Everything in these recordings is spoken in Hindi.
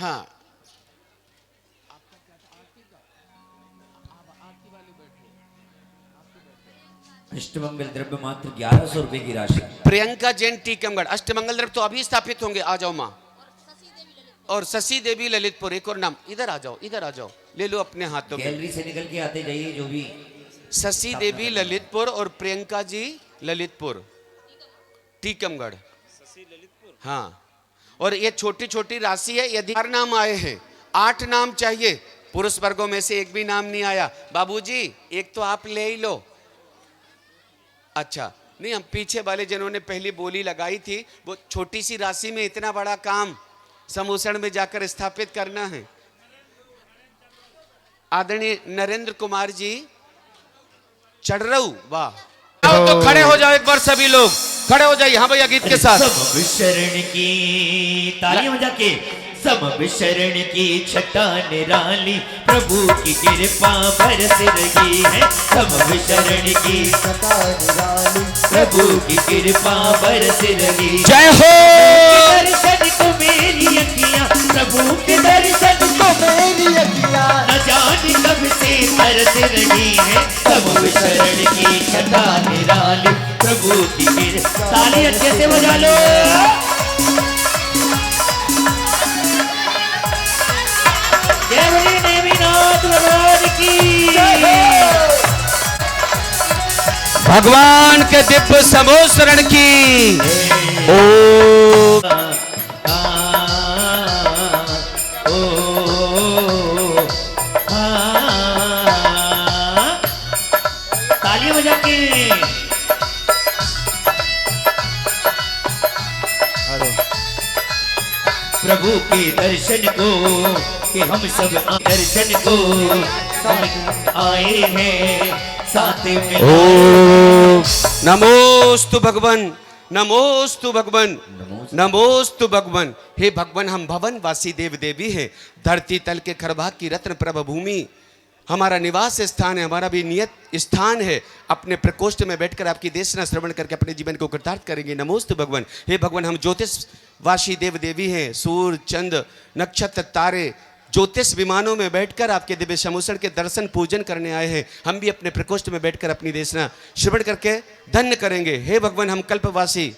हाँ अष्टमंगल द्रव्य मात्र 1100 रुपए की राशि। प्रियंका जैन टीकमगढ़। अष्टमंगल द्रव्य तो अभी स्थापित होंगे, आ जाओ माँ। और शशि देवी ललितपुर, एक और नाम। इधर आ जाओ, इधर आ जाओ, ले लो अपने हाथों में। गैलरी से निकल के आते जाइए जो भी। शशि देवी ललितपुर और प्रियंका जी ललितपुर टीकमगढ़। हाँ, और ये छोटी छोटी राशि है। यदि 4 नाम आए हैं, 8 नाम चाहिए, पुरुष वर्गों में से एक भी नाम नहीं आया, बाबूजी एक तो आप ले ही लो। अच्छा नहीं, हम पीछे वाले जिन्होंने पहली बोली लगाई थी, वो छोटी सी राशि में इतना बड़ा काम समूसण में जाकर स्थापित करना है। आदरणीय नरेंद्र कुमार जी चढ़रऊ, वाह। तो खड़े हो जाओ एक बार, सभी लोग खड़े हो जाइए। हाँ भैया, गीत के साथ। सब विशरण की तालियां बजा के। सब विशरण की छटा निराली, प्रभु की कृपा बरस रही है। सब विशरण की छटा निराली, प्रभु की कृपा बरस रही। जय हो। दर्शन को मेरी अखियां, प्रभु के दर्शन को मेरी अखियां, न जाने कब से तरस रही है। सब विशरण की छटा निराली, प्रभु की कृपा। ताली अच्छे से बजा लो। भगवान की, भगवान के दिव्य समोसरण की। ओ तालियां बजा के। प्रभु के दर्शन को कि हम सब दर्शन को हम आए हैं साथ में। ओ नमोस्तु भगवन, नमोस्तु भगवन, नमोस्तु भगवन। हे भगवान, हम भवन वासी देव देवी हैं, धरती तल के खरभाग की रत्न प्रभ भूमि हमारा निवास स्थान है, हमारा भी नियत स्थान है। अपने प्रकोष्ठ में बैठकर आपकी देशना श्रवण करके अपने जीवन को कृतार्थ करेंगे। नमोस्तु भगवान। हे भगवान, हम ज्योतिष वासी देव देवी हैं, सूर्य चंद्र नक्षत्र तारे ज्योतिष विमानों में बैठकर आपके दिव्य समूसण के दर्शन पूजन करने आए हैं। हम भी अपने प्रकोष्ठ में बैठकर अपनी देशना श्रवण करके धन्य करेंगे। हे भगवान, हम कल्पवासी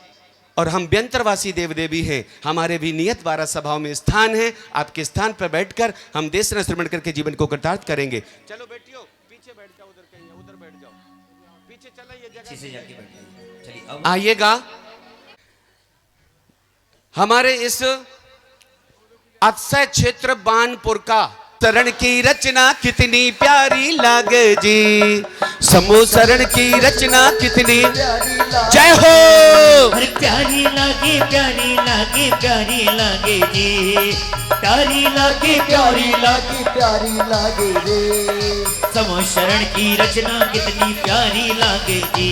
और हम व्यंतरवासी देव देवी हैं, हमारे भी नियत 12 सभाओं में स्थान है। आपके स्थान पर बैठकर हम देशना श्रवण करके जीवन को कृतार्थ करेंगे। चलो बेटियों, पीछे बैठ जाओ, उधर कहीं उधर बैठ जाओ, पीछे चला ये जगह से जाके बैठिए। चलिए अब आइएगा। हमारे इस अक्षय क्षेत्र बानपुर का शरण की रचना कितनी प्यारी लागे जी, समूसरण की रचना कितनी जय हो। अरे प्यारी लागे, प्यारी लागे, प्यारी लागे जी, प्यारी लागे, प्यारी लागे, प्यारी लागे रे। समूसरण की रचना कितनी प्यारी लागे जी,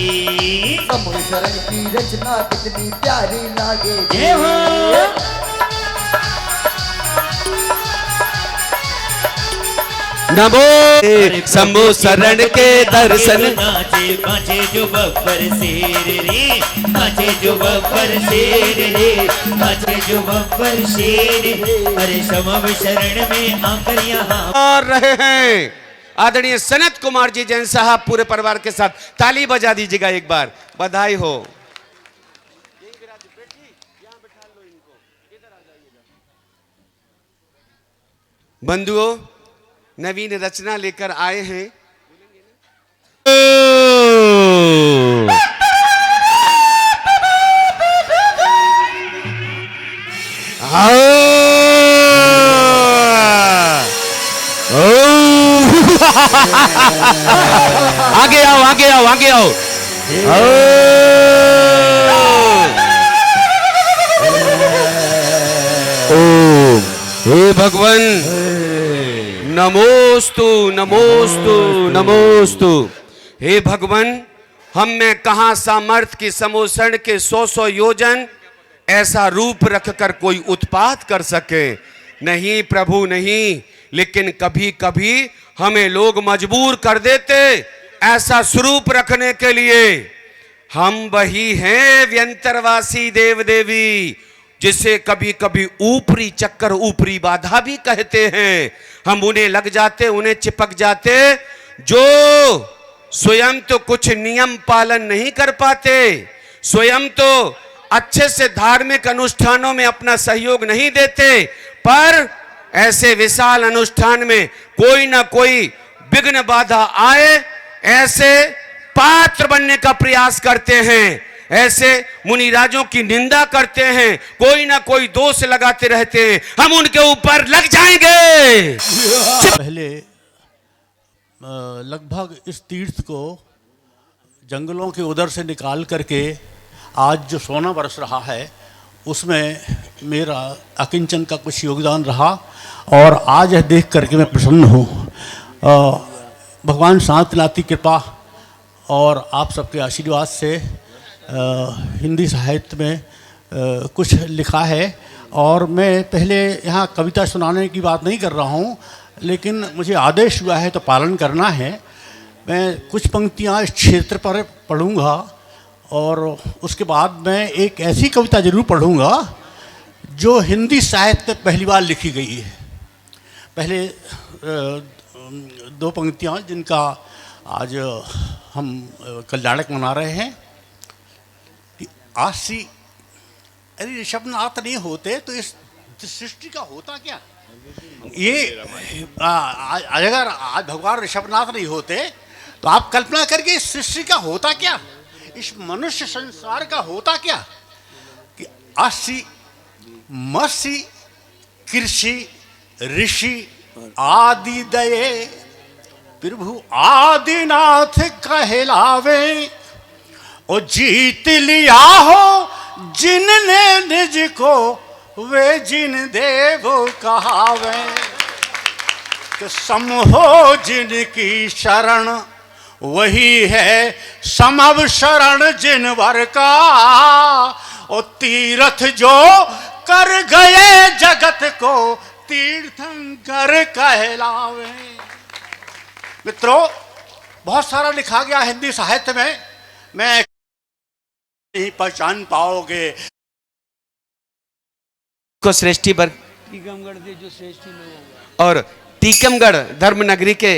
समूसरण की रचना कितनी प्यारी लागे। जय हो। नमो समूसरण के दर्शन। नाचे नाचे जो बब्बर शेर रे, नाचे जो बब्बर शेर रे, नाचे जो बब्बर शेर रे। अरे समव शरण में आकर यहाँ और रहे हैं आदरणीय सनत कुमार जी जैन साहब पूरे परिवार के साथ। ताली बजा दीजिएगा एक बार, बधाई हो। बंधुओं, नवीन रचना लेकर आए हैं। आगे आओ, आगे आओ, आगे आओ। हे भगवान, नमोस्तु नमोस्तु नमोस्तु। हे भगवान, हम में कहां सामर्थ की समूसण के 100 योजन ऐसा रूप रखकर कोई उत्पात कर सके। नहीं प्रभु नहीं, लेकिन कभी कभी हमें लोग मजबूर कर देते ऐसा स्वरूप रखने के लिए। हम वही हैं व्यंतरवासी देव देवी जिसे कभी कभी ऊपरी चक्कर ऊपरी बाधा भी कहते हैं, हम उन्हें लग जाते, उन्हें चिपक जाते, जो स्वयं तो कुछ नियम पालन नहीं कर पाते, स्वयं तो अच्छे से धार्मिक अनुष्ठानों में अपना सहयोग नहीं देते, पर ऐसे विशाल अनुष्ठान में कोई ना कोई विघ्न बाधा आए, ऐसे पात्र बनने का प्रयास करते हैं, ऐसे मुनिराजों की निंदा करते हैं, कोई ना कोई दोष लगाते रहते हैं, हम उनके ऊपर लग जाएंगे। पहले लगभग इस तीर्थ को जंगलों के उधर से निकाल करके आज जो सोना बरस रहा है उसमें मेरा अकिंचन का कुछ योगदान रहा, और आज यह देख करके मैं प्रसन्न हूँ। भगवान शांतिनाथ की कृपा और आप सबके आशीर्वाद से हिंदी साहित्य में कुछ लिखा है, और मैं पहले यहाँ कविता सुनाने की बात नहीं कर रहा हूँ, लेकिन मुझे आदेश हुआ है तो पालन करना है। मैं कुछ पंक्तियाँ इस क्षेत्र पर पढ़ूँगा और उसके बाद मैं एक ऐसी कविता ज़रूर पढ़ूँगा जो हिंदी साहित्य में पहली बार लिखी गई है। पहले दो पंक्तियाँ जिनका आज हम कल्याणक मना रहे हैं कि आशी, अरे ऋषभनाथ नहीं होते तो इस सृष्टि का होता क्या। ये अगर आज भगवान ऋषभनाथ नहीं होते तो आप कल्पना करके इस सृष्टि का होता क्या, इस मनुष्य संसार का होता क्या। कि आशी मसी कृषि ऋषि आदि दये प्रभु आदिनाथ कहलावे, और जीत लिया हो जिनने निज को वे जिन देव कहावे। कि सम हो जिनकी शरण वही है समव शरण जिन वर का, और तीर्थ जो कर गए जगत को तीर्थंकर कहलावे। मित्रों, बहुत सारा लिखा गया हिंदी साहित्य में, मैं नहीं पहचान पाओगे को श्रेष्ठी पर और टीकमगढ़ धर्म नगरी के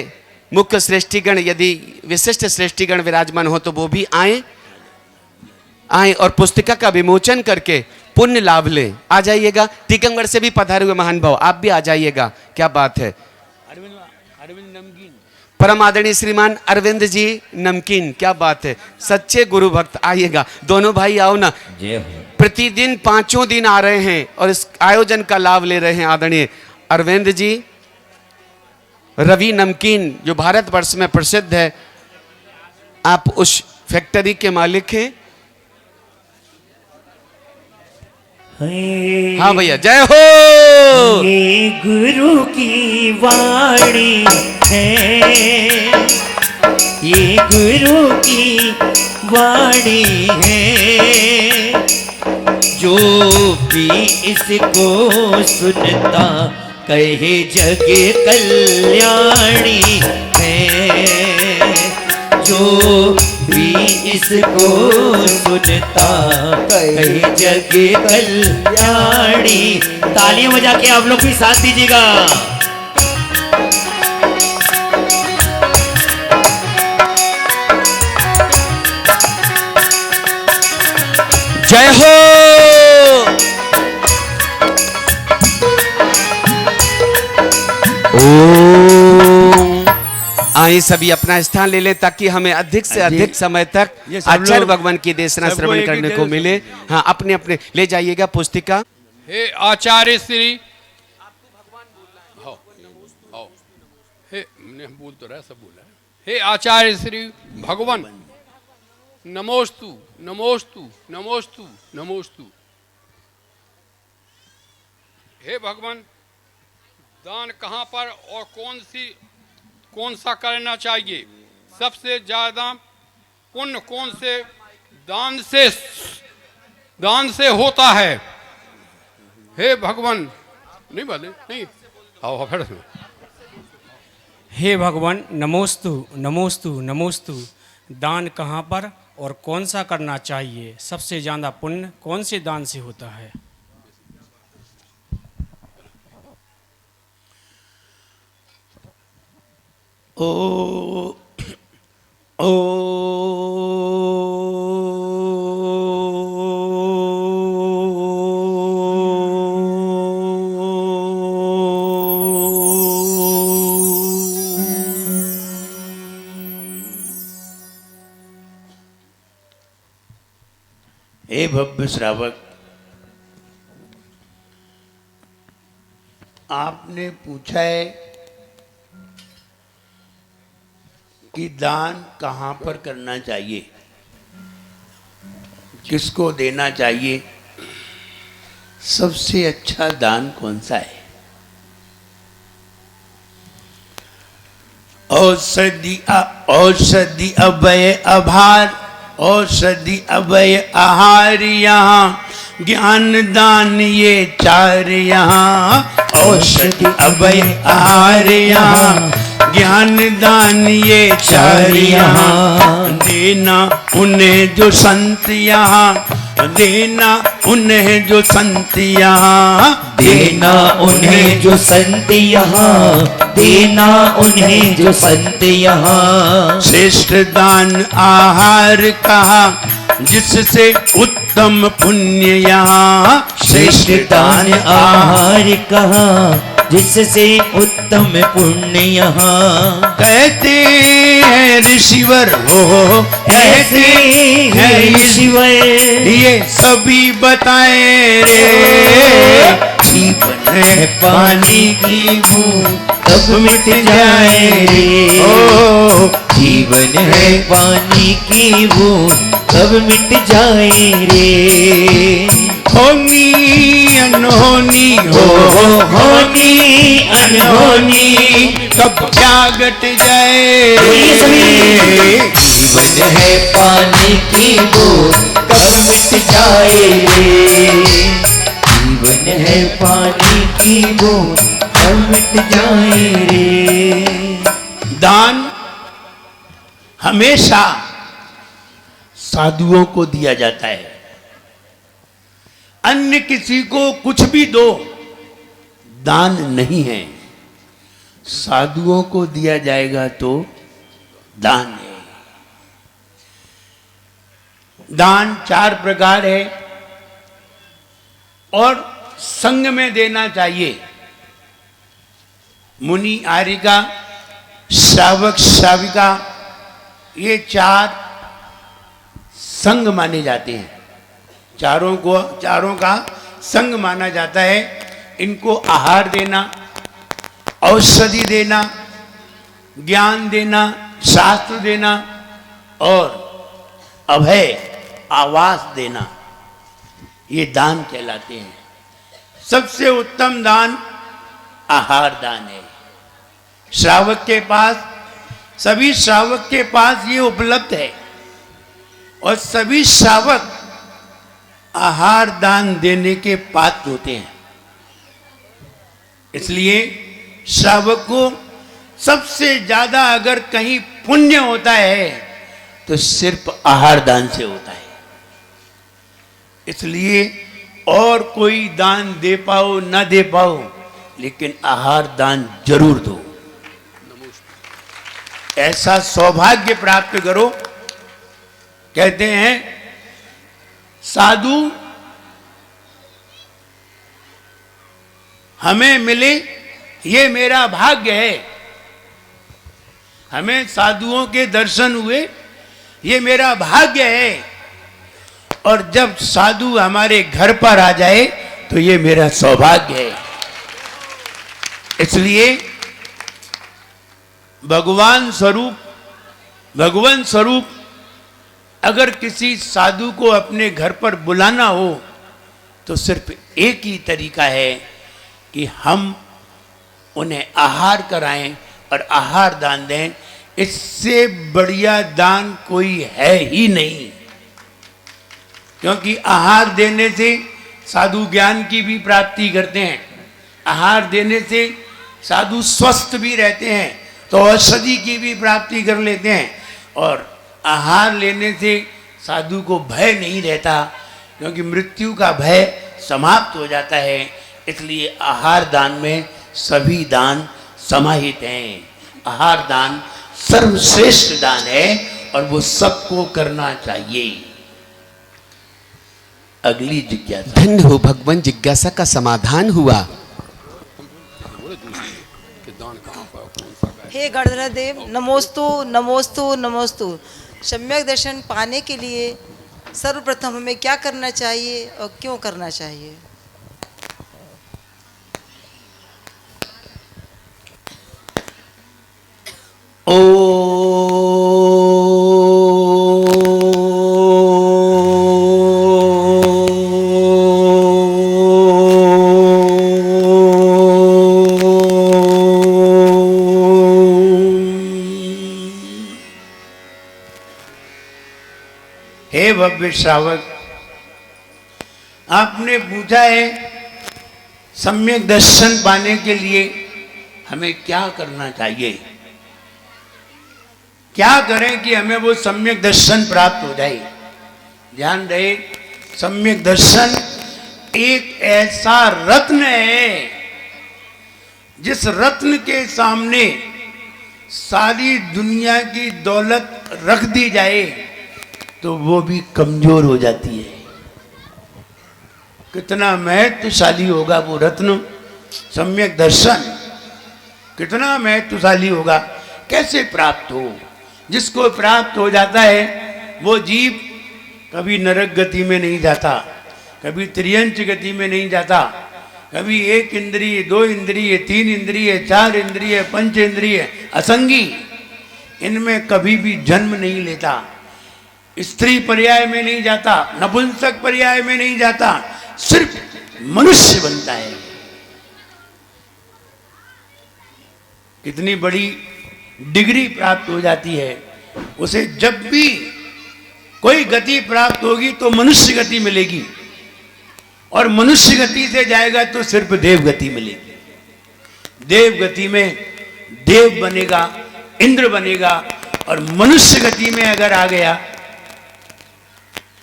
मुख्य श्रेष्ठीगण, यदि विशिष्ट श्रेष्ठीगण विराजमान हो तो वो भी आए और पुस्तिका का विमोचन करके पुण्य लाभ ले। आ जाइएगा, टीकमगढ़ से भी पधारे हुए महान भाव, आप भी आ जाइएगा। क्या बात है। परम आदरणीय श्रीमान अरविंद जी नमकीन, क्या बात है, सच्चे गुरु भक्त। आइएगा, दोनों भाई आओ ना। प्रतिदिन 5 दिन आ रहे हैं और इस आयोजन का लाभ ले रहे हैं आदरणीय अरविंद जी। रवि नमकीन जो भारतवर्ष में प्रसिद्ध है, आप उस फैक्ट्री के मालिक हैं। हाँ भैया, जय हो। ये गुरु की वाणी है, ये गुरु की वाणी है, जो भी इसको सुनता कहे जग कल्याणी है, जो भी इसको सुनता कहे जग कल्याणी। तालियां बजा के आप लोग भी साथ दीजिएगा। जय हो। ओम। आइए सभी अपना स्थान ले लें ताकि हमें अधिक से अधिक समय तक आचार्य भगवान की देशना श्रवण करने को मिले। हाँ, अपने अपने ले जाइएगा पुस्तिका। हे आचार्य श्री, हे बोल तो रहा, सब बोला। हे आचार्य श्री भगवान, नमोस्तु नमोस्तु नमोस्तु नमोस्तु। हे भगवान, दान कहाँ पर और कौन सा करना चाहिए, सबसे ज्यादा पुण्य कौन से दान से होता है। हे भगवान, नहीं बोले नहीं, आओ फिर। हे भगवान, नमोस्तु नमोस्तु नमोस्तु। दान कहाँ पर और कौन सा करना चाहिए, सबसे ज़्यादा पुण्य कौन से दान से होता है। ओ ओ हे भव्य श्रावक, आपने पूछा है कि दान कहाँ पर करना चाहिए, किसको देना चाहिए, सबसे अच्छा दान कौन सा है? औषधि अभय आभार, औषधि अभय आहार यहाँ, ज्ञान दान ये चार यहाँ। औषधि अभय आहार यहाँ, ज्ञान दान ये चार यहाँ। देना उन्हें जो संत यहाँ, देना उन्हें जो संत यहाँ, देना उन्हें जो संत यहाँ, देना उन्हें जो संत यहाँ। श्रेष्ठ दान आहार कहा, जिससे उत्तम पुण्य यहाँ। श्रेष्ठ दान आहार कहा, जिससे उत्तम पुण्य यहाँ। कहते हैं ऋषिवर हो, कहते हैं ऋषिवर, ये सभी बताए रे। जीवन है पानी की बूंद, कब मिट जाए रे। ओ जीवन है पानी की बूंद, कब मिट जाए रे। होनी अनहोनी हो, होनी अनहोनी, कब क्या घट जाए। जीवन है पानी की बूंद, कब मिट जाए रे। जीवन है पानी की बूंद, कब मिट जाए रे। दान हमेशा साधुओं को दिया जाता है। अन्य किसी को कुछ भी दो, दान नहीं है। साधुओं को दिया जाएगा तो दान है। दान 4 प्रकार है और संग में देना चाहिए। मुनि आर्यिका, श्रावक श्राविका, ये 4 संग माने जाते हैं। चारों का संग माना जाता है। इनको आहार देना, औषधि देना, ज्ञान देना, शास्त्र देना और अभय आवास देना, ये दान कहलाते हैं। सबसे उत्तम दान आहार दान है। श्रावक के पास, सभी श्रावक के पास ये उपलब्ध है और सभी श्रावक आहार दान देने के पात्र होते हैं। इसलिए श्रावक को सबसे ज्यादा अगर कहीं पुण्य होता है तो सिर्फ आहार दान से होता है। इसलिए और कोई दान दे पाओ ना दे पाओ, लेकिन आहार दान जरूर दो। ऐसा सौभाग्य प्राप्त करो। कहते हैं साधु हमें मिले, ये मेरा भाग्य है। हमें साधुओं के दर्शन हुए, ये मेरा भाग्य है। और जब साधु हमारे घर पर आ जाए तो ये मेरा सौभाग्य है। इसलिए भगवान स्वरूप अगर किसी साधु को अपने घर पर बुलाना हो तो सिर्फ एक ही तरीका है कि हम उन्हें आहार कराएं और आहार दान दें। इससे बढ़िया दान कोई है ही नहीं। क्योंकि आहार देने से साधु ज्ञान की भी प्राप्ति करते हैं। आहार देने से साधु स्वस्थ भी रहते हैं, तो औषधि की भी प्राप्ति कर लेते हैं। और आहार लेने से साधु को भय नहीं रहता, क्योंकि मृत्यु का भय समाप्त हो जाता है। इसलिए आहार दान में सभी दान समाहित हैं। आहार दान सर्वश्रेष्ठ दान है और वो सबको करना चाहिए। अगली जिज्ञासा। धन्य हो भगवान, जिज्ञासा का समाधान हुआ। हे गणधर देव, नमोस्तु नमोस्तु नमोस्तु। सम्यक दर्शन पाने के लिए सर्वप्रथम हमें क्या करना चाहिए और क्यों करना चाहिए? हे भव्य श्रावक, आपने पूछा है सम्यक दर्शन पाने के लिए हमें क्या करना चाहिए, क्या करें कि हमें वो सम्यक दर्शन प्राप्त हो जाए। ध्यान रहे, सम्यक दर्शन एक ऐसा रत्न है जिस रत्न के सामने सारी दुनिया की दौलत रख दी जाए तो वो भी कमजोर हो जाती है। कितना महत्वशाली होगा वो रत्न सम्यक दर्शन, कितना महत्वशाली होगा, कैसे प्राप्त हो। जिसको प्राप्त हो जाता है वो जीव कभी नरक गति में नहीं जाता, कभी त्रियंच गति में नहीं जाता, कभी एक इंद्रिय, दो इंद्रिय, तीन इंद्रिय, चार इंद्रिय, पंच इंद्रिय, असंगी, इनमें कभी भी जन्म नहीं लेता, स्त्री पर्याय में नहीं जाता, नपुंसक पर्याय में नहीं जाता, सिर्फ मनुष्य बनता है। कितनी बड़ी डिग्री प्राप्त हो जाती है उसे। जब भी कोई गति प्राप्त होगी तो मनुष्य गति मिलेगी, और मनुष्य गति से जाएगा तो सिर्फ देव गति मिलेगी। देव गति में देव बनेगा, इंद्र बनेगा, और मनुष्य गति में अगर आ गया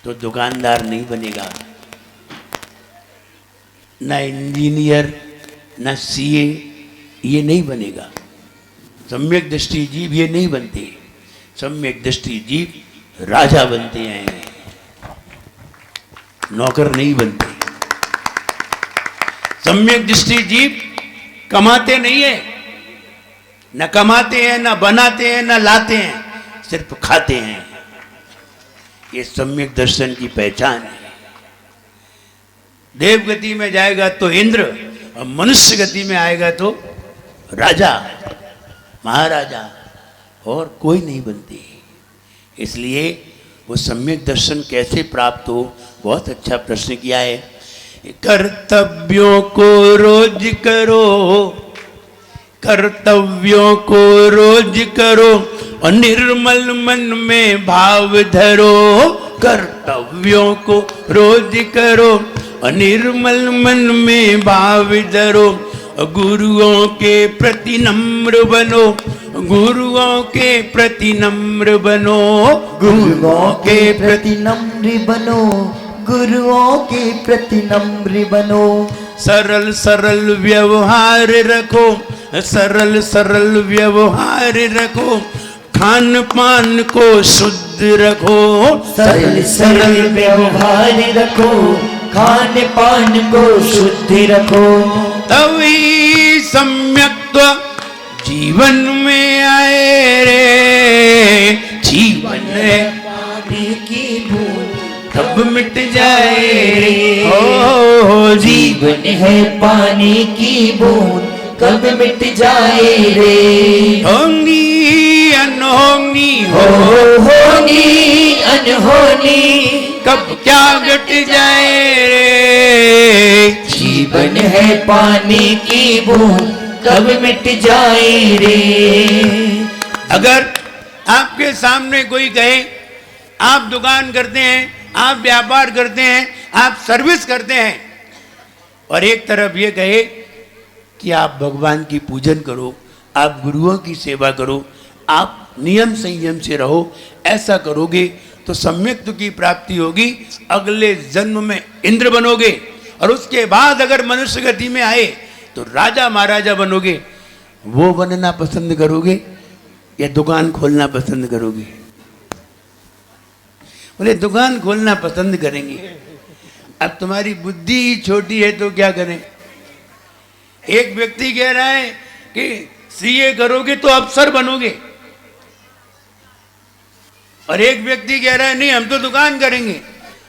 तो दुकानदार नहीं बनेगा, ना इंजीनियर, ना सीए, ये नहीं बनेगा। सम्यक दृष्टि जीव ये नहीं बनते। सम्यक दृष्टि जीव राजा बनते हैं, नौकर नहीं बनते। सम्यक दृष्टि जीव कमाते नहीं है, न कमाते हैं, न बनाते हैं, न लाते हैं, सिर्फ खाते हैं। ये सम्यक दर्शन की पहचान है। देव गति में जाएगा तो इंद्र, और मनुष्य गति में आएगा तो राजा, महाराजा, और कोई नहीं बनती। इसलिए वो सम्यक दर्शन कैसे प्राप्त हो, बहुत अच्छा प्रश्न किया है। कर्तव्यों को रोज करो, कर्तव्यों को रोज करो, और निर्मल मन में भाव धरो। कर्तव्यों को रोज करो और निर्मल मन में भाव धरो। गुरुओं के प्रति नम्र बनो, गुरुओं के प्रति नम्र बनो, गुरुओं के प्रति नम्र बनो, गुरुओं के प्रति नम्र बनो। सरल सरल व्यवहार रखो, सरल सरल व्यवहार रखो, खान पान को शुद्ध रखो। सरल सरल व्यवहार रखो, खान पान को शुद्ध रखो। तभी सम्यक्त्व जीवन में आए रे। जीवन है पानी की बूंद तब मिट जाए रे। ओ जीवन है पानी की बूंद कब मिट जाए रे। होंगी अनहोनी हो, होनी अनहोनी कब क्या घट जाए रे। जीवन है पानी की बूंद कब मिट जाए रे। अगर आपके सामने कोई कहे आप दुकान करते हैं, आप व्यापार करते हैं, आप सर्विस करते हैं, और एक तरफ ये कहे कि आप भगवान की पूजन करो, आप गुरुओं की सेवा करो, आप नियम संयम से रहो, ऐसा करोगे तो सम्यक्त्व की प्राप्ति होगी, अगले जन्म में इंद्र बनोगे, और उसके बाद अगर मनुष्य गति में आए तो राजा महाराजा बनोगे। वो बनना पसंद करोगे या दुकान खोलना पसंद करोगे? बोले दुकान खोलना पसंद करेंगे। अब तुम्हारी बुद्धि ही छोटी है तो क्या करें? एक व्यक्ति कह रहा है कि सीए करोगे तो अफसर बनोगे, और एक व्यक्ति कह रहा है नहीं हम तो दुकान करेंगे,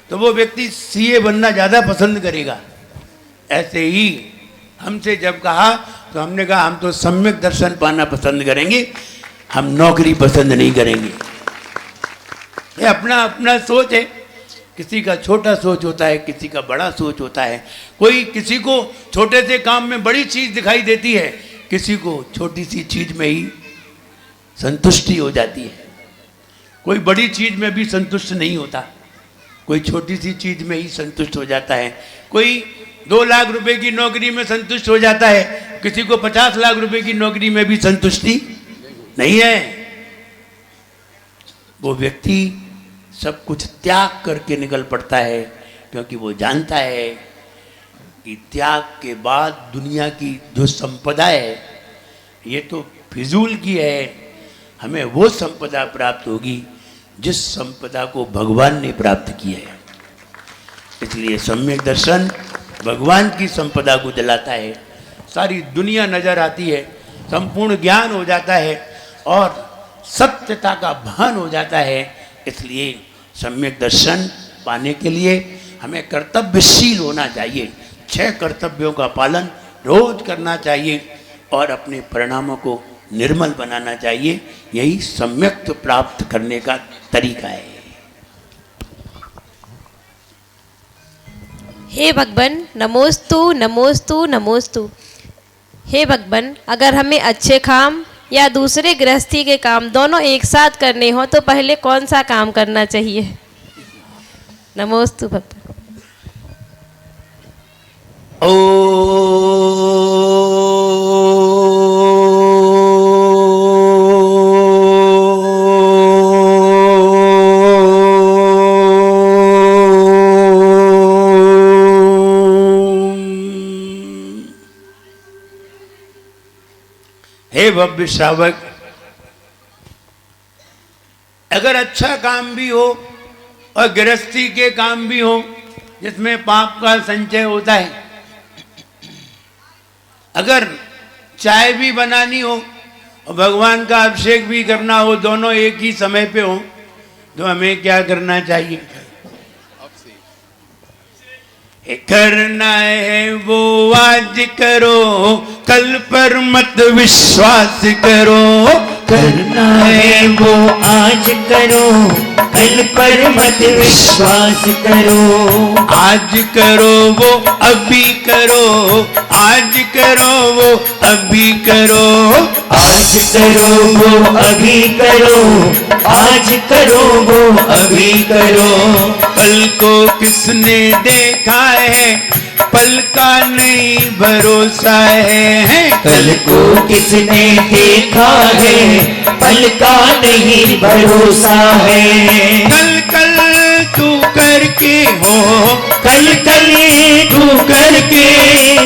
तो वो व्यक्ति सीए बनना ज्यादा पसंद करेगा। ऐसे ही हमसे जब कहा तो हमने कहा हम तो सम्यक दर्शन पाना पसंद करेंगे, हम नौकरी पसंद नहीं करेंगे। ये अपना अपना सोच है। किसी का छोटा सोच होता है, किसी का बड़ा सोच होता है। कोई किसी को छोटे से काम में बड़ी चीज दिखाई देती है, किसी को छोटी सी चीज में ही संतुष्टि हो जाती है। कोई बड़ी चीज में भी संतुष्ट नहीं होता, कोई छोटी सी चीज में ही संतुष्ट हो जाता है। कोई 2 लाख रुपए की नौकरी में संतुष्ट हो जाता है, किसी को 50 लाख रुपए की नौकरी में भी संतुष्टि नहीं है। वो व्यक्ति सब कुछ त्याग करके निकल पड़ता है, क्योंकि वो जानता है कि त्याग के बाद दुनिया की जो संपदा है ये तो फिजूल की है। हमें वो संपदा प्राप्त होगी जिस संपदा को भगवान ने प्राप्त किया है। इसलिए सम्यक दर्शन भगवान की संपदा को दिलाता है। सारी दुनिया नजर आती है, संपूर्ण ज्ञान हो जाता है और सत्यता का भान हो जाता है। इसलिए सम्यक दर्शन पाने के लिए हमें कर्तव्यशील होना चाहिए। 6 कर्तव्यों का पालन रोज करना चाहिए और अपने परिणामों को निर्मल बनाना चाहिए। यही सम्यक प्राप्त करने का तरीका है। हे भगवान नमोस्तु नमोस्तु नमोस्तु। हे भगवान, अगर हमें अच्छे काम या दूसरे गृहस्थी के काम दोनों एक साथ करने हो तो पहले कौन सा काम करना चाहिए? नमोस्तु भगवान। हे भव्य श्रावक, अगर अच्छा काम भी हो और गृहस्थी के काम भी हो जिसमें पाप का संचय होता है, अगर चाय भी बनानी हो और भगवान का अभिषेक भी करना हो, दोनों एक ही समय पे हो, तो हमें क्या करना चाहिए? करना है वो आज करो, कल पर मत विश्वास करो। करना है वो आज करो, कल पर मत विश्वास करो। आज करो वो अभी करो, आज करो वो अभी करो। आज करो वो अभी करो, आज करो वो अभी करो। कल को किसने देखा है, पल का नहीं भरोसा है। कल को किसने देखा है, पल का नहीं भरोसा है। कल कल तू करके हो, कल कल तू करके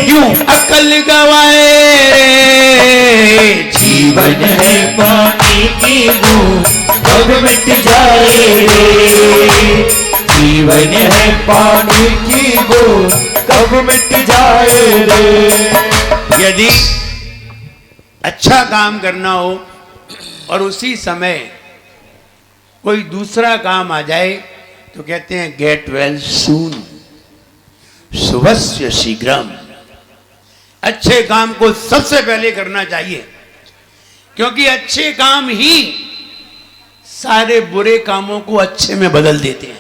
यूं अकल गवाए रे। जीवन है पानी की बूंद, कब मिट जाए रे। जीवन है पानी की बूंद, कब मिट जाए रे। यदि अच्छा काम करना हो और उसी समय कोई दूसरा काम आ जाए तो कहते हैं गेट वेल सून, शुभस्य शीघ्रम। अच्छे काम को सबसे पहले करना चाहिए, क्योंकि अच्छे काम ही सारे बुरे कामों को अच्छे में बदल देते हैं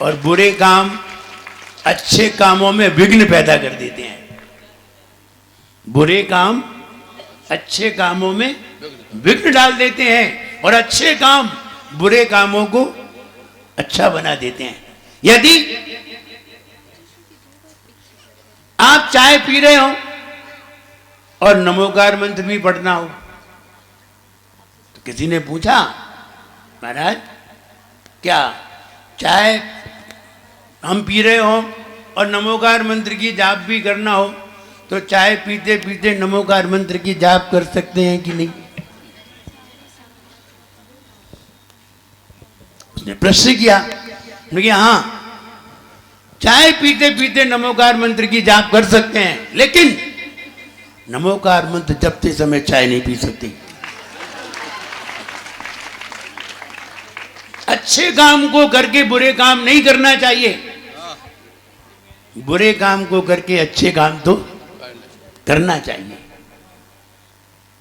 और बुरे काम अच्छे कामों में विघ्न पैदा कर देते हैं। बुरे काम अच्छे कामों में विघ्न डाल देते हैं और अच्छे काम बुरे कामों को अच्छा बना देते हैं। यदि आप चाय पी रहे हो और नमोकार मंत्र भी पढ़ना हो, तो किसी ने पूछा महाराज क्या चाय हम पी रहे हो और नमोकार मंत्र की जाप भी करना हो तो चाय पीते पीते नमोकार मंत्र की जाप कर सकते हैं कि नहीं? उसने प्रश्न किया, मैंने कहा हाँ, चाय पीते पीते नमोकार मंत्र की जाप कर सकते हैं, लेकिन नमोकार मंत्र जपते समय चाय नहीं पी सकती। अच्छे काम को करके बुरे काम नहीं करना चाहिए, बुरे काम को करके अच्छे काम तो करना चाहिए।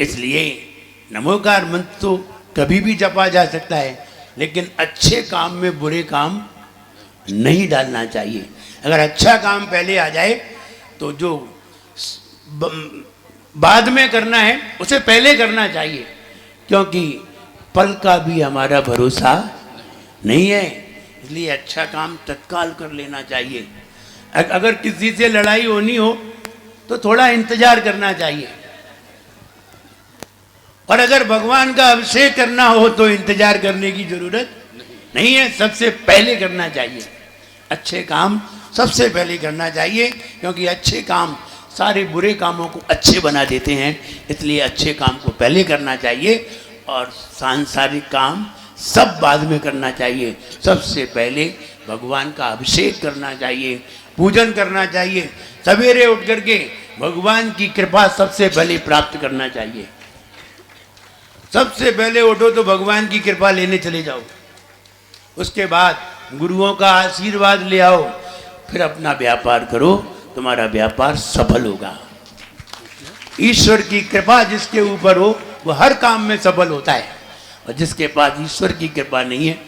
इसलिए नमोकार मंत्र तो कभी भी जपा जा सकता है, लेकिन अच्छे काम में बुरे काम नहीं डालना चाहिए। अगर अच्छा काम पहले आ जाए तो जो बाद में करना है उसे पहले करना चाहिए, क्योंकि पल का भी हमारा भरोसा नहीं है। इसलिए अच्छा काम तत्काल कर लेना चाहिए। अगर किसी से लड़ाई होनी हो तो थोड़ा इंतजार करना चाहिए, और अगर भगवान का अभिषेक करना हो तो इंतजार करने की जरूरत नहीं है, सबसे पहले करना चाहिए। अच्छे काम सबसे पहले करना चाहिए, क्योंकि अच्छे काम सारे बुरे कामों को अच्छे बना देते हैं। इसलिए अच्छे काम को पहले करना चाहिए और सांसारिक काम सब बाद में करना चाहिए। सबसे पहले भगवान का अभिषेक करना चाहिए, पूजन करना चाहिए। सवेरे उठ करके भगवान की कृपा सबसे पहले प्राप्त करना चाहिए। सबसे पहले उठो तो भगवान की कृपा लेने चले जाओ, उसके बाद गुरुओं का आशीर्वाद ले आओ, फिर अपना व्यापार करो, तुम्हारा व्यापार सफल होगा। ईश्वर की कृपा जिसके ऊपर हो वो हर काम में सफल होता है, और जिसके पास ईश्वर की कृपा नहीं है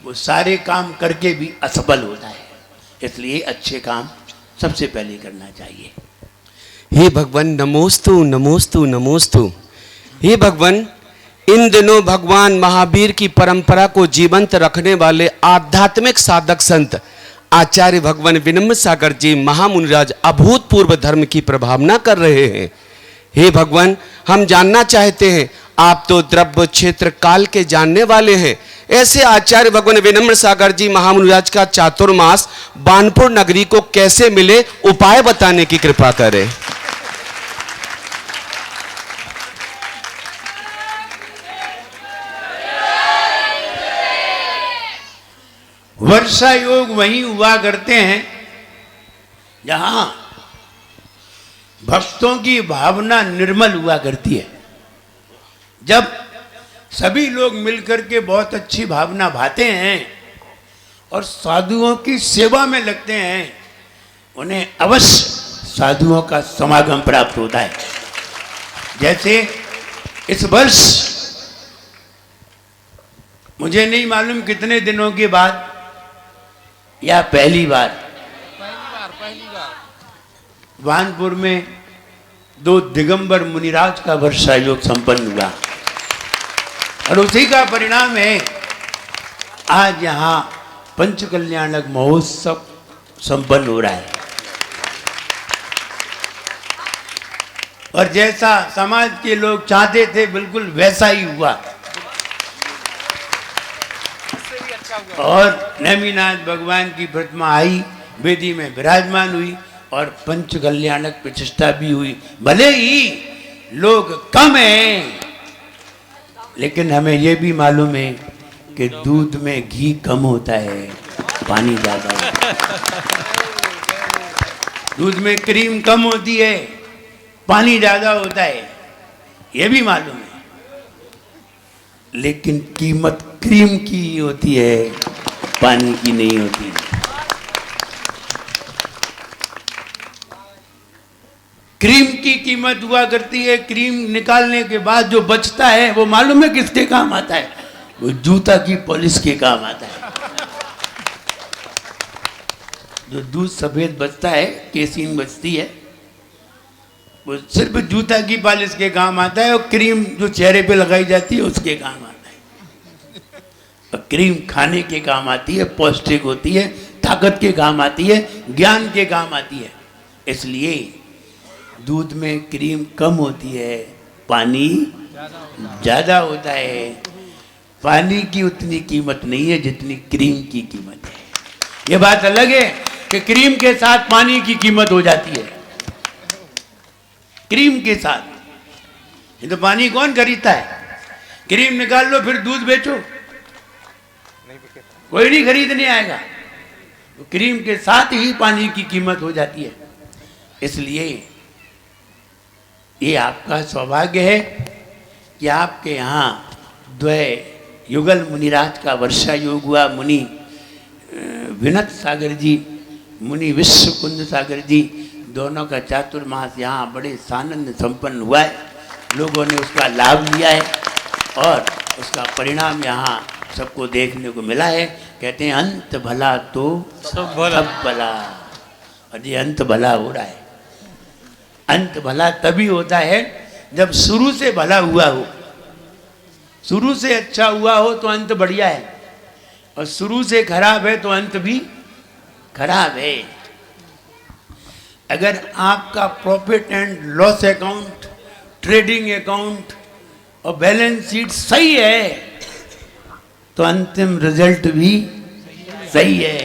वो सारे काम करके भी असफल होता है। इसलिए अच्छे काम सबसे पहले करना चाहिए। हे भगवान नमोस्तु नमोस्तु नमोस्तु। हे भगवान, इन दिनों भगवान महावीर की परंपरा को जीवंत रखने वाले आध्यात्मिक साधक संत आचार्य भगवान विनम्र सागर जी महामुनिराज अभूतपूर्व धर्म की प्रभावना कर रहे हैं। हे भगवान, हम जानना चाहते हैं, आप तो द्रव्य क्षेत्र काल के जानने वाले हैं, ऐसे आचार्य भगवान विनम्र सागर जी महामुनिराज का चातुर्मास बानपुर नगरी को कैसे मिले, उपाय बताने की कृपा करें। वर्षा योग वहीं हुआ करते हैं जहां भक्तों की भावना निर्मल हुआ करती है। जब सभी लोग मिलकर के बहुत अच्छी भावना भाते हैं और साधुओं की सेवा में लगते हैं, उन्हें अवश्य साधुओं का समागम प्राप्त होता है। जैसे इस वर्ष मुझे नहीं मालूम कितने दिनों के बाद या पहली बार वानपुर में 2 दिगंबर मुनिराज का वर्षा योग संपन्न हुआ, और उसी का परिणाम है आज यहाँ पंचकल्याणक महोत्सव संपन्न हो रहा है। और जैसा समाज के लोग चाहते थे बिल्कुल वैसा ही हुआ। और नेमिनाथ भगवान की प्रतिमा आई, वेदी में विराजमान हुई और पंच कल्याणक प्रतिष्ठा भी हुई। भले ही लोग कम हैं, लेकिन हमें यह भी मालूम है कि दूध में घी कम होता है, पानी ज्यादा होता है। दूध में क्रीम कम होती है, पानी ज्यादा होता है, यह भी मालूम है। लेकिन कीमत क्रीम की होती है, पानी की नहीं होती। क्रीम की कीमत हुआ करती है, क्रीम निकालने के बाद जो बचता है वो मालूम है किसके काम आता है? वो जूता की पॉलिश के काम आता है। जो दूध सफेद बचता है, केसीन बचती है, वो सिर्फ जूता की पॉलिश के काम आता है, और क्रीम जो चेहरे पे लगाई जाती है उसके काम आता है। और क्रीम खाने के काम आती है, पौष्टिक होती है, ताकत के काम आती है, ज्ञान के काम आती है। इसलिए दूध में क्रीम कम होती है, पानी ज़्यादा होता है। पानी की उतनी कीमत नहीं है जितनी क्रीम की कीमत है। ये बात अलग है कि क्रीम के साथ पानी की कीमत हो जाती है। क्रीम के साथ। ये तो पानी कौन खरीदता है? क्रीम निकाल लो फिर दूध बेचो, कोई नहीं खरीदने आएगा। तो क्रीम के साथ ही पानी की कीमत हो जाती है। इसलिए ये आपका सौभाग्य है कि आपके यहाँ द्वय युगल मुनिराज का वर्षा योग हुआ। मुनि विनत सागर जी, मुनि विश्व कुंद सागर जी, दोनों का चातुर्मास यहाँ बड़े सानंद संपन्न हुआ है। लोगों ने उसका लाभ लिया है और उसका परिणाम यहाँ सबको देखने को मिला है। कहते हैं अंत भला तो सब भला, और ये अंत भला हो रहा है। अंत भला तभी होता है जब शुरू से भला हुआ हो, शुरू से अच्छा हुआ हो तो अंत बढ़िया है, और शुरू से खराब है तो अंत भी खराब है। अगर आपका profit and loss account, trading account और बैलेंस शीट सही है तो अंतिम रिजल्ट भी सही है,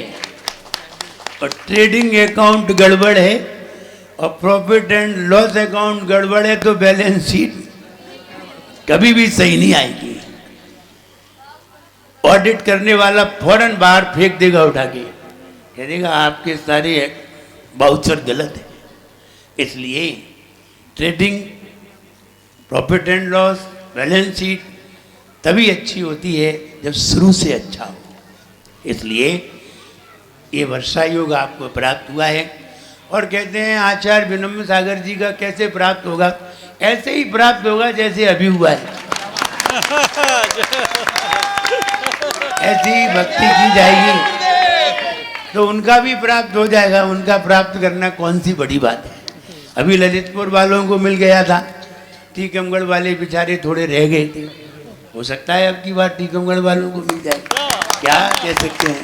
और ट्रेडिंग अकाउंट गड़बड़ है और प्रॉफिट एंड लॉस अकाउंट गड़बड़ है तो बैलेंस शीट कभी भी सही नहीं आएगी। ऑडिट करने वाला फौरन बाहर फेंक देगा उठा के, कह देगा आपके सारे बाउचर गलत है। इसलिए trading, profit and loss, balance sheet तभी अच्छी होती है जब शुरू से अच्छा हो। इसलिए ये वर्षा योग आपको प्राप्त हुआ है। और कहते हैं आचार्य विनम्र सागर जी का कैसे प्राप्त होगा? ऐसे ही प्राप्त होगा जैसे अभी हुआ है। ऐसी ही भक्ति की जाएगी तो उनका भी प्राप्त हो जाएगा। उनका प्राप्त करना कौन सी बड़ी बात है। अभी ललितपुर वालों को मिल गया था, टीकमगढ़ वाले बेचारे थोड़े रह गए थे। हो सकता है अब की बार टीकमगढ़ वालों को मिल जाए, क्या कह सकते हैं।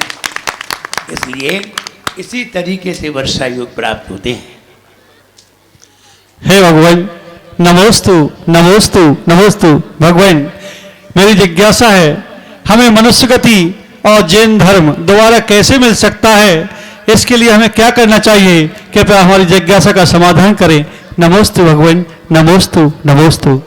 इसलिए इसी तरीके से वर्षा योग प्राप्त होते हैं। हे भगवान, नमोस्तु नमोस्तु नमोस्तु। भगवान, मेरी जिज्ञासा है, हमें मनुष्य गति और जैन धर्म दोबारा कैसे मिल सकता है? इसके लिए हमें क्या करना चाहिए? कृपया हमारी जिज्ञासा का समाधान करें। नमोस्तु भगवान, नमोस्तु नमोस्तु।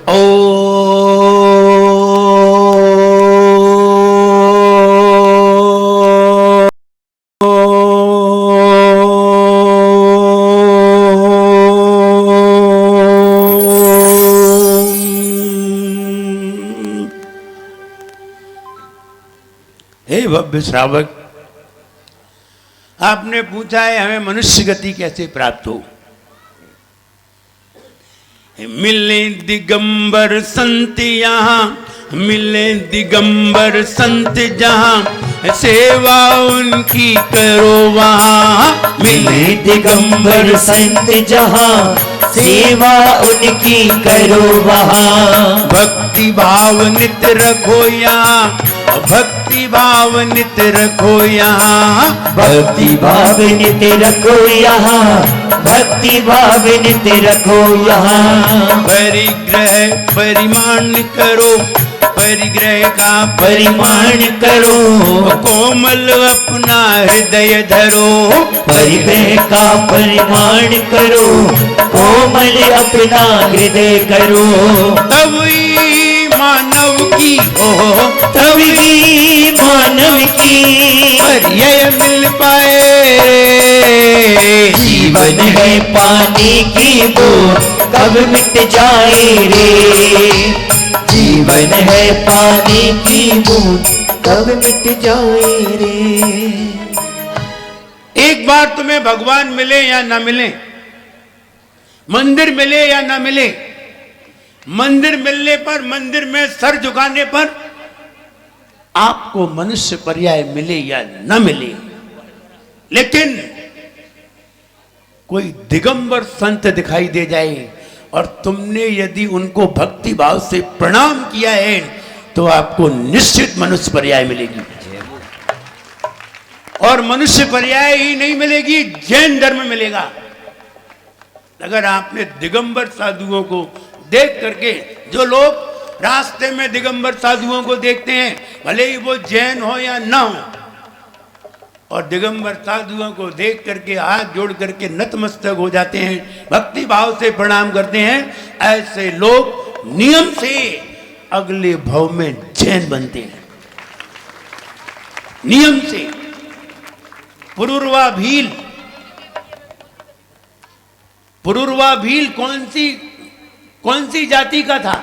हे भव्य श्रावक, आपने पूछा है हमें मनुष्य गति कैसे प्राप्त हो। मिले दिगंबर संत यहाँ, मिले दिगंबर संत जहाँ, सेवा उनकी करो वहाँ। मिले दिगंबर संत जहाँ, सेवा उनकी करो वहाँ। भक्ति भाव नित रखो यहाँ, भक्ति भाव नित रखो यहाँ। भक्ति भाव नित रखो यहाँ, भक्ति भाव नित रखो यहाँ। परिग्रह परिमाण करो, परिग्रह का परिमाण करो, कोमल अपना हृदय धरो। परिग्रह का परिमाण करो, कोमल अपना हृदय करो। तभी मानव की हो, तभी मानव की पर्याय मिल पाए। जीवन है पानी की बूंद, कब मिट जाए रे। जीवन है पानी की बूंद, कब मिट जाए रे। एक बार तुम्हें भगवान मिले या ना मिले, मंदिर मिले या ना मिले, मंदिर मिलने पर, मंदिर में सर झुकाने पर आपको मनुष्य पर्याय मिले या न मिले, लेकिन कोई दिगंबर संत दिखाई दे जाए और तुमने यदि उनको भक्ति भाव से प्रणाम किया है तो आपको निश्चित मनुष्य पर्याय मिलेगी। और मनुष्य पर्याय ही नहीं मिलेगी, जैन धर्म मिलेगा। अगर आपने दिगंबर साधुओं को देख करके, जो लोग रास्ते में दिगंबर साधुओं को देखते हैं, भले ही वो जैन हो या ना हो, और दिगंबर साधुओं को देख करके हाथ जोड़ करके नतमस्तक हो जाते हैं, भक्ति भाव से प्रणाम करते हैं, ऐसे लोग नियम से अगले भाव में जैन बनते हैं। नियम से। पुरुरवा भील, पुरुरवा भील कौन सी जाति का था?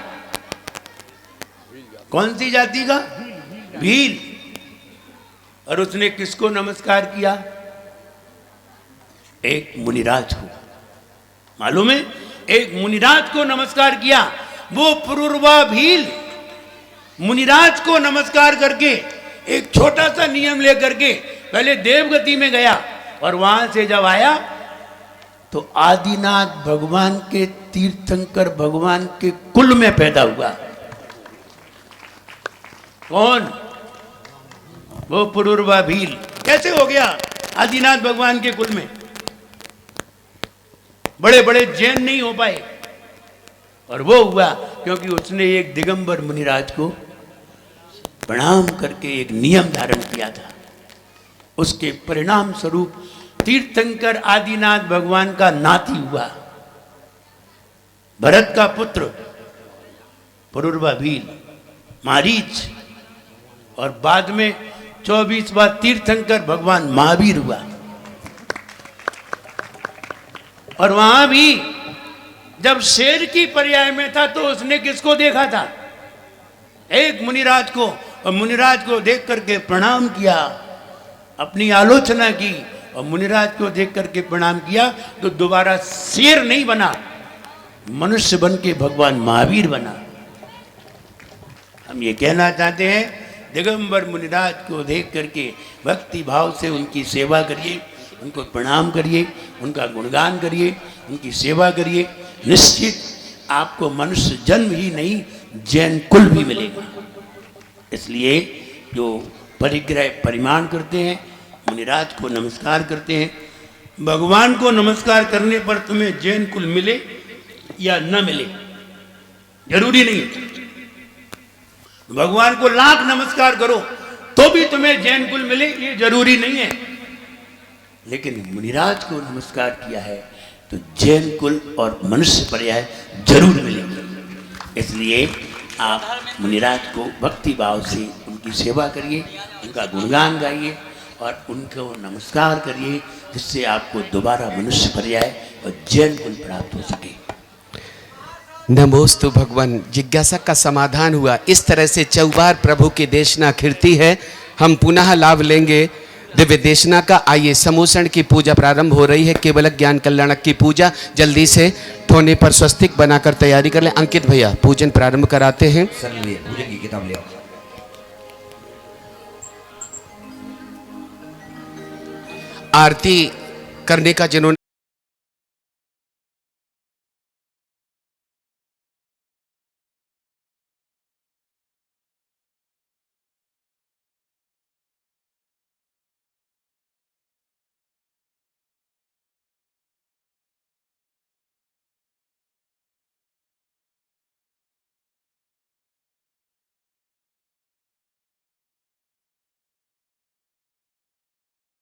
कौन सी जाति का? भील। और उसने किसको नमस्कार किया? एक मुनिराज को। मालूम है? एक मुनिराज को नमस्कार किया। वो पुरुरवा भील मुनिराज को नमस्कार करके एक छोटा सा नियम लेकर के पहले देवगति में गया, और वहां से जब आया तो आदिनाथ भगवान के, तीर्थंकर भगवान के कुल में पैदा हुआ। कौन? वो पुरुरवा भील। कैसे हो गया आदिनाथ भगवान के कुल में? बड़े बड़े जैन नहीं हो पाए, और वो हुआ क्योंकि उसने एक दिगंबर मुनिराज को प्रणाम करके एक नियम धारण किया था। उसके परिणाम स्वरूप तीर्थंकर आदिनाथ भगवान का नाती हुआ, भरत का पुत्र पुरुरवा भील, मारीच, और बाद में 24वां तीर्थंकर भगवान महावीर हुआ। और वहां भी जब शेर की पर्याय में था तो उसने किसको देखा था? एक मुनिराज को, और मुनिराज को देख करके प्रणाम किया, अपनी आलोचना की, और मुनिराज को देख करके प्रणाम किया तो दोबारा शेर नहीं बना, मनुष्य बन के भगवान महावीर बना। हम ये कहना चाहते हैं, दिगंबर मुनिराज को देख करके भक्ति भाव से उनकी सेवा करिए, उनको प्रणाम करिए, उनका गुणगान करिए, उनकी सेवा करिए। निश्चित आपको मनुष्य जन्म ही नहीं, जैन कुल भी मिलेगा। इसलिए जो परिग्रह परिमाण करते हैं, मुनिराज को नमस्कार करते हैं, भगवान को नमस्कार करने पर तुम्हें जैन कुल मिले या न मिले जरूरी नहीं। भगवान को लाख नमस्कार करो तो भी तुम्हें जैन कुल मिले ये जरूरी नहीं है। लेकिन मुनिराज को नमस्कार किया है तो जैन कुल और मनुष्य पर्याय जरूर मिलेंगे। इसलिए आप मुनिराज को भक्ति भाव से उनकी सेवा करिए, उनका गुणगान गाइए और उनको नमस्कार करिए, जिससे आपको दोबारा मनुष्य पर्याय और जैन कुल प्राप्त हो सके। नमोस्तु भगवान। जिज्ञासा का समाधान हुआ। इस तरह से चौबार प्रभु की देशना खिरती है। हम पुनः लाभ लेंगे दिव्य देशना का। आइए, समूषण की पूजा प्रारंभ हो रही है। केवल ज्ञान कल्याणक की पूजा। जल्दी से ठोने पर स्वस्तिक बनाकर तैयारी कर लें। अंकित भैया पूजन प्रारंभ कराते हैं। पूजन की किताब ले आओ। आरती करने का जिन्होंने